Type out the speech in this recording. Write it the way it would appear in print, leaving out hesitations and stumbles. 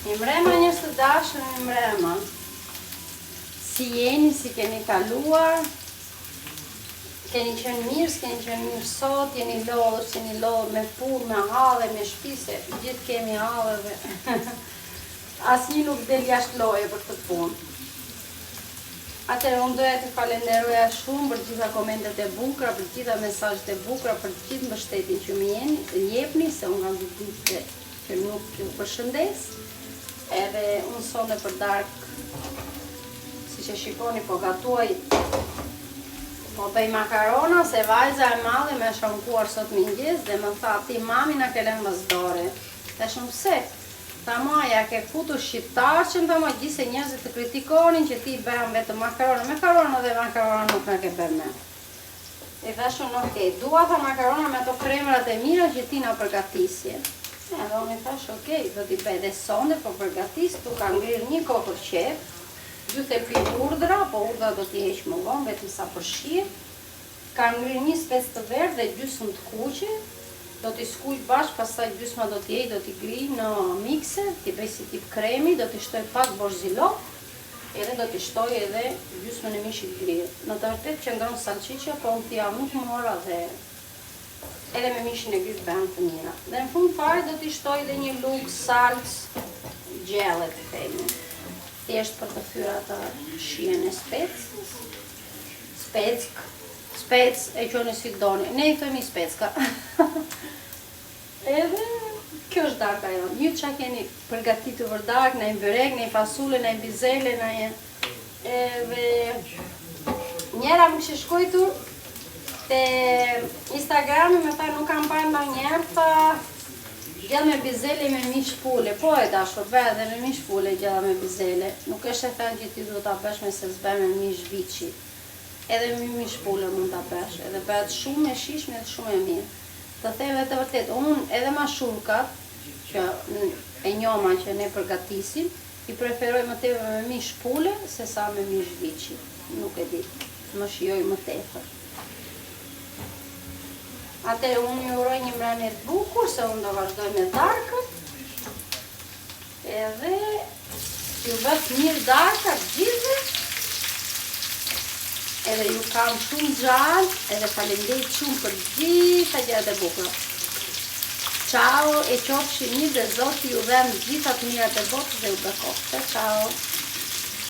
I mrema njës të dashën, i mrema. Si jeni, si keni kaluar, keni qenë mirë, s'keni qenë mirë sot, jeni lodhës, jeni lodhë me punë, me halë, me shpise, gjithë kemi halëve. Asnjë nuk del jashtë loje për këtë punë. Atëherë unë doja të falenderoja shumë për gjitha komentet e bukura, për gjitha mesazhet e bukura, për gjithë mbështetjen që më jepni, se unë kam ditë që nuk ju përshëndes. Edhe unë sonë për darkë, si që shikoni, po gatuaj, po bëj makarona, se vajza e madhe me shënkuar sot mëngjes dhe më tha, ti mami na ke lënë mëzdore. Dhe shumë pse? Ta maja ke futur shqiptarqen, ta ma gjithë se njerëzit të kritikonin që ti bëhem vetëm makarona. Makarona dhe makarona nuk në ke bërë me. E thashun, okej, dua tha makarona me ato kremrat e mira që ti na përgatisje. Edhe unë i thash, okej, do t'i bëj dhe sonde, po përgatis, tu ka ngrirë një kokër qep, gjute pi urdhra, po urdhra do t'i heq më vonë, vetëm sa përshirë. Ka ngrirë një spec të verdhë dhe gjysmë të kuqe, do t'i skuq bashkë, pastaj gjysma do t'i do t'i grij në mikser, t'i bëj si tip kremi, do t'i shtoj pak borzilok, edhe do t'i shtoj edhe gjysmën e mishit grirë. Në të vërtet qëndron salçiqja, po unë t'ja nuk më mora dhe edhe me mishin e grytë bëhen të mira. Dhe në fund fare do t'i shtoj dhe një lugë salcë gjelle të themi. Thjesht për të thyrë atë shien e specës. Spec e qoni si doni. Ne i themi specka. Edhe kjo është darka jo. Një qa keni përgatitur për dark, në i bërek, në i fasule, në i bizele, në i... Edhe... Njera më kështë shkojtur, te Instagrami me tha nuk kam parë ndonjë njerë, tha gjella me bizele me mish pule. Po e dashur, bëhe edhe me mish pule gjella me bizele. Nuk është e thënë që ti duhet ta bësh me se s'bën me mish viçi. Edhe me mish pule mund ta bësh, edhe bëhet shumë e shishme dhe shumë e mirë. Të them edhe të vërtet, unë edhe mashurkat që e njoma që ne përgatisim, i preferoj më tepër me mish pule se sa me mish viçi. Nuk e di, më shijoj më tepër. Atëherë unë ju uroj një mbrëmje të bukur, se unë do vazhdoj me darkën. Edhe ju bëf mirë darka gjithë. Edhe ju kam shumë gjallë, edhe faleminderit shumë për gjitha gjërat e bukura. Ciao, e qofshi mirë dhe Zoti ju dhem gjitha të mirat e botës dhe ju bekoftë. Ciao.